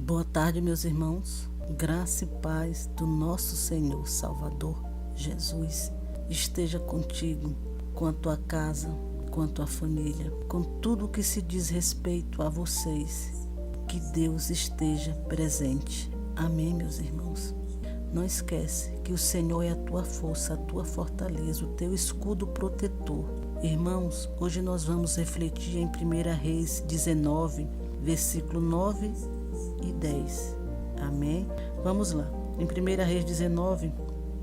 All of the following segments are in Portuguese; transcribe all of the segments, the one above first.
Boa tarde, meus irmãos. Graça e paz do nosso Senhor Salvador Jesus esteja contigo, com a tua casa, com a tua família, com tudo que se diz respeito a vocês. Que Deus esteja presente. Amém, meus irmãos. Não esquece que o Senhor é a tua força, a tua fortaleza, o teu escudo protetor. Irmãos, hoje nós vamos refletir em 1 Reis 19, versículo 9 e 10. Amém? Vamos lá. Em 1 Reis 19,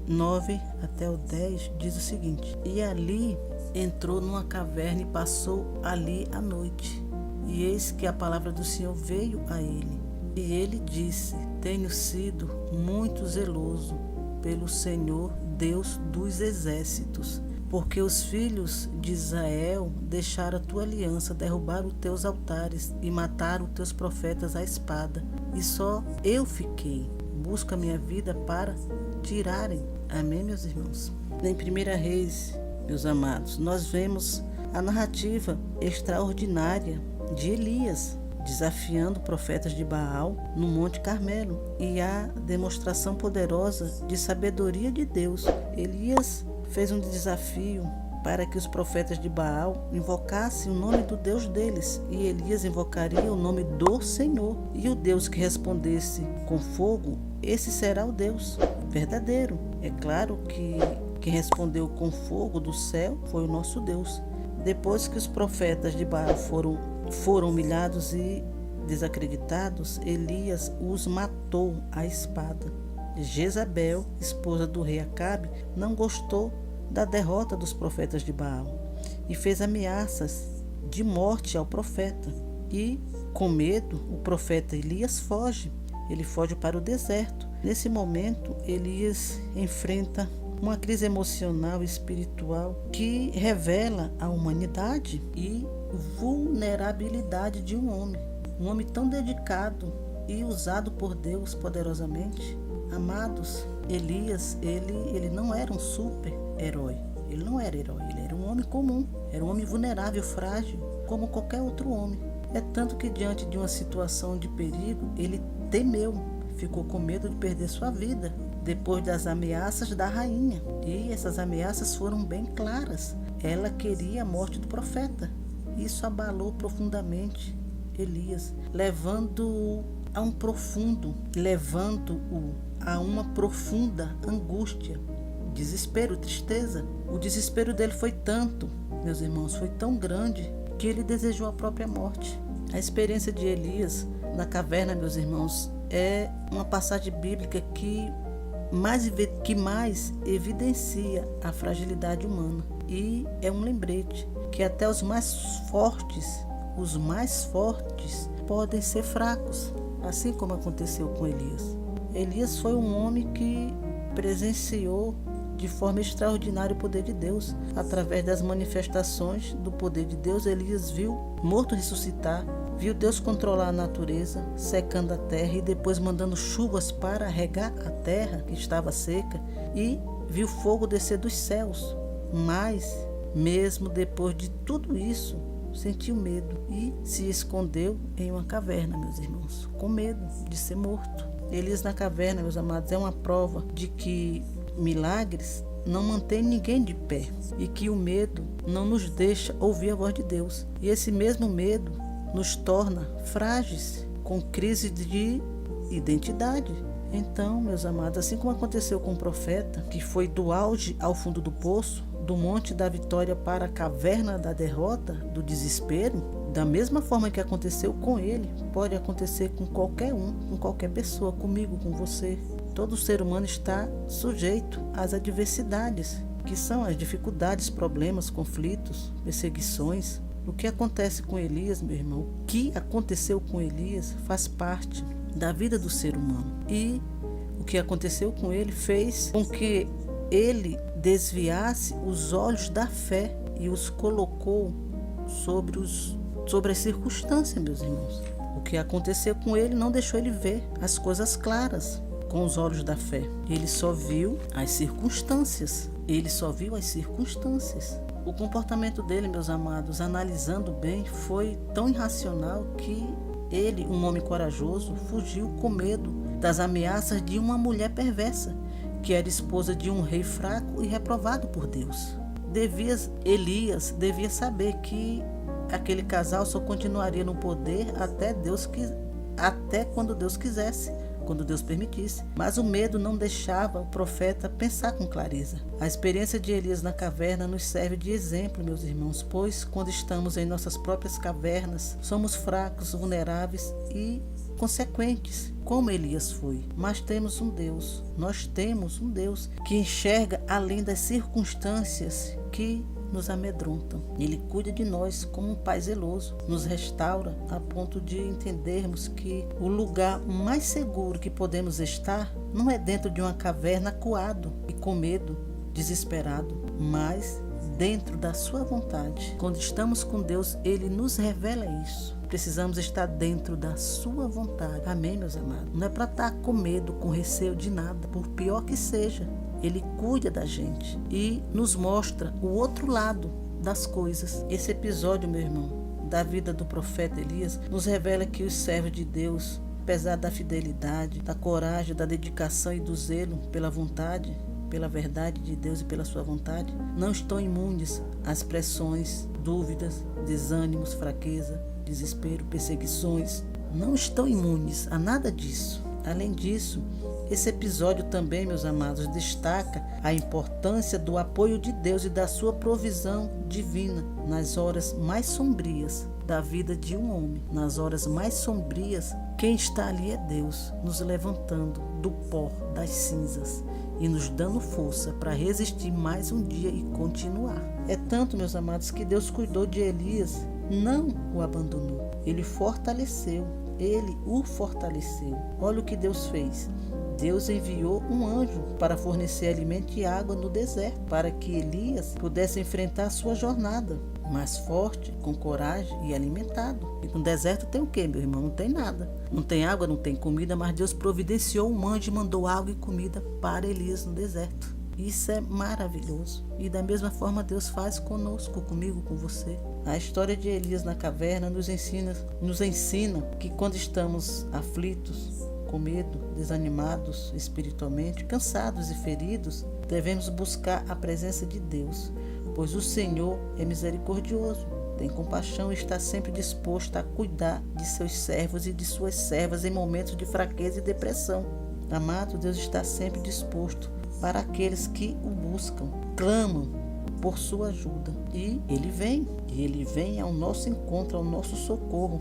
9 até o 10, diz o seguinte: E ali entrou numa caverna e passou ali a noite. E eis que a palavra do Senhor veio a ele. E ele disse: Tenho sido muito zeloso pelo Senhor, Deus dos exércitos, porque os filhos de Israel deixaram a tua aliança, derrubaram os teus altares e mataram os teus profetas à espada. E só eu fiquei. Busca minha vida para tirarem. Amém, meus irmãos? Em 1 Reis, meus amados, nós vemos a narrativa extraordinária de Elias desafiando profetas de Baal no Monte Carmelo e a demonstração poderosa de sabedoria de Deus. Elias fez um desafio para que os profetas de Baal invocassem o nome do Deus deles, e Elias invocaria o nome do Senhor. E o Deus que respondesse com fogo, esse será o Deus verdadeiro. É claro que quem respondeu com fogo do céu foi o nosso Deus. Depois que os profetas de Baal foram humilhados e desacreditados, Elias os matou à espada. Jezabel, esposa do rei Acabe, não gostou da derrota dos profetas de Baal e fez ameaças de morte ao profeta. E, com medo, o profeta Elias foge. Ele foge para o deserto. Nesse momento, Elias enfrenta uma crise emocional e espiritual que revela a humanidade e vulnerabilidade de um homem tão dedicado e usado por Deus poderosamente. Amados, Elias, ele não era um super-herói, ele não era herói, ele era um homem comum, era um homem vulnerável, frágil, como qualquer outro homem. É tanto que diante de uma situação de perigo, ele temeu, ficou com medo de perder sua vida, depois das ameaças da rainha. E essas ameaças foram bem claras. Ela queria a morte do profeta. Isso abalou profundamente Elias, levando-o a uma profunda angústia, desespero, tristeza. O desespero dele foi tanto, meus irmãos, foi tão grande que ele desejou a própria morte. A experiência de Elias na caverna, meus irmãos, é uma passagem bíblica que mais evidencia a fragilidade humana. E é um lembrete que até os mais fortes podem ser fracos, assim como aconteceu com Elias. Elias foi um homem que presenciou de forma extraordinária o poder de Deus. Através das manifestações do poder de Deus, Elias viu morto ressuscitar, viu Deus controlar a natureza, secando a terra e depois mandando chuvas para regar a terra que estava seca, e viu fogo descer dos céus. Mas, mesmo depois de tudo isso, sentiu medo e se escondeu em uma caverna, meus irmãos, com medo de ser morto. Elias na caverna, meus amados, é uma prova de que milagres não mantêm ninguém de pé e que o medo não nos deixa ouvir a voz de Deus. E esse mesmo medo nos torna frágeis, com crise de identidade. Então, meus amados, assim como aconteceu com o profeta, que foi do auge ao fundo do poço, do monte da vitória para a caverna da derrota, do desespero, da mesma forma que aconteceu com ele, pode acontecer com qualquer um, com qualquer pessoa, comigo, com você. Todo ser humano está sujeito às adversidades, que são as dificuldades, problemas, conflitos, perseguições. O que acontece com Elias, meu irmão, o que aconteceu com Elias faz parte da vida do ser humano. E o que aconteceu com ele fez com que ele desviasse os olhos da fé e os colocou sobre as circunstâncias, meus irmãos. O que aconteceu com ele não deixou ele ver as coisas claras com os olhos da fé. Ele só viu as circunstâncias. O comportamento dele, meus amados, analisando bem, foi tão irracional que Ele, um homem corajoso, fugiu com medo das ameaças de uma mulher perversa, que era esposa de um rei fraco e reprovado por Deus. Elias devia saber que aquele casal só continuaria no poder até quando Deus quisesse, quando Deus permitisse. Mas o medo não deixava o profeta pensar com clareza. A experiência de Elias na caverna nos serve de exemplo, meus irmãos, pois quando estamos em nossas próprias cavernas, somos fracos, vulneráveis e consequentes, como Elias foi. Mas nós temos um Deus que enxerga além das circunstâncias que nos amedrontam. Ele cuida de nós como um pai zeloso, nos restaura a ponto de entendermos que o lugar mais seguro que podemos estar não é dentro de uma caverna acuado e com medo, desesperado, mas dentro da sua vontade. Quando estamos com Deus, Ele nos revela isso. Precisamos estar dentro da sua vontade. Amém, meus amados? Não é para estar com medo, com receio de nada, por pior que seja. Ele cuida da gente e nos mostra o outro lado das coisas. Esse episódio, meu irmão, da vida do profeta Elias, nos revela que os servos de Deus, apesar da fidelidade, da coragem, da dedicação e do zelo pela vontade, pela verdade de Deus e pela sua vontade, não estão imunes às pressões, dúvidas, desânimos, fraqueza, desespero, perseguições. Não estão imunes a nada disso. Além disso, esse episódio também, meus amados, destaca a importância do apoio de Deus e da sua provisão divina nas horas mais sombrias da vida de um homem. Nas horas mais sombrias, quem está ali é Deus, nos levantando do pó, das cinzas e nos dando força para resistir mais um dia e continuar. É tanto, meus amados, que Deus cuidou de Elias, não o abandonou. Ele o fortaleceu. Olha o que Deus fez. Deus enviou um anjo para fornecer alimento e água no deserto, para que Elias pudesse enfrentar a sua jornada mais forte, com coragem e alimentado. E no deserto tem o quê, meu irmão? Não tem nada. Não tem água, não tem comida, mas Deus providenciou um anjo e mandou água e comida para Elias no deserto. Isso é maravilhoso. E da mesma forma Deus faz conosco, comigo, com você. A história de Elias na caverna nos ensina que quando estamos aflitos, com medo, desanimados espiritualmente, cansados e feridos, devemos buscar a presença de Deus, pois o Senhor é misericordioso, tem compaixão e está sempre disposto a cuidar de seus servos e de suas servas em momentos de fraqueza e depressão. Amado, Deus está sempre disposto para aqueles que o buscam, clamam por sua ajuda. E Ele vem ao nosso encontro, ao nosso socorro,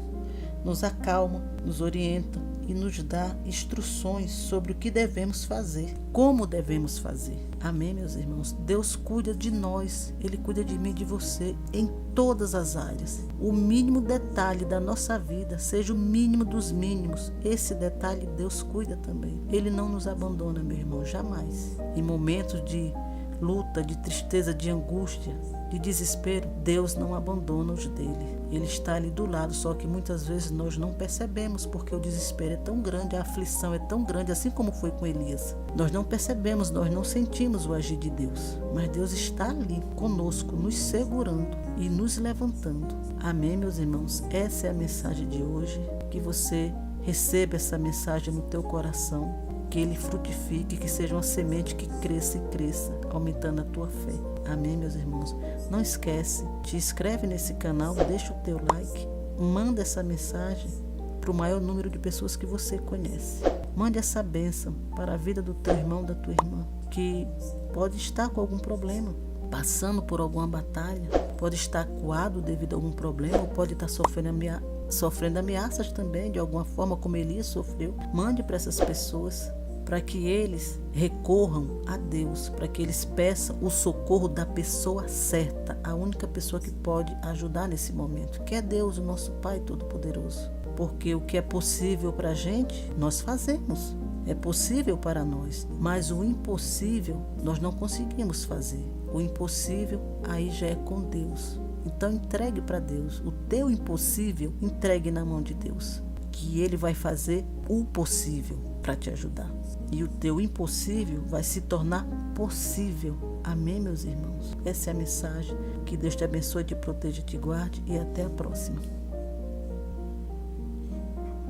nos acalma, nos orienta e nos dá instruções sobre o que devemos fazer, como devemos fazer. Amém, meus irmãos? Deus cuida de nós, Ele cuida de mim e de você em todas as áreas. O mínimo detalhe da nossa vida, seja o mínimo dos mínimos, esse detalhe Deus cuida também. Ele não nos abandona, meu irmão, jamais. Em momentos de luta, de tristeza, de angústia, de desespero, Deus não abandona os dele. Ele está ali do lado, só que muitas vezes nós não percebemos, porque o desespero é tão grande, a aflição é tão grande, assim como foi com Elias. Nós não percebemos, nós não sentimos o agir de Deus, mas Deus está ali conosco, nos segurando e nos levantando. Amém, meus irmãos? Essa é a mensagem de hoje. Que você receba essa mensagem no teu coração, que ele frutifique, que seja uma semente que cresça e cresça, aumentando a tua fé. Amém, meus irmãos? Não esquece, te inscreve nesse canal, deixa o teu like, manda essa mensagem para o maior número de pessoas que você conhece. Mande essa bênção para a vida do teu irmão, da tua irmã, que pode estar com algum problema, passando por alguma batalha, pode estar acuado devido a algum problema, ou pode estar sofrendo ameaças também, de alguma forma, como Elias sofreu. Mande para essas pessoas, para que eles recorram a Deus, para que eles peçam o socorro da pessoa certa, a única pessoa que pode ajudar nesse momento, que é Deus, o nosso Pai Todo-Poderoso. Porque o que é possível para a gente, nós fazemos. É possível para nós, mas o impossível nós não conseguimos fazer. O impossível aí já é com Deus. Então entregue para Deus. O teu impossível, entregue na mão de Deus, que Ele vai fazer o possível para te ajudar. E o teu impossível vai se tornar possível. Amém, meus irmãos? Essa é a mensagem. Que Deus te abençoe, te proteja, te guarde e até a próxima.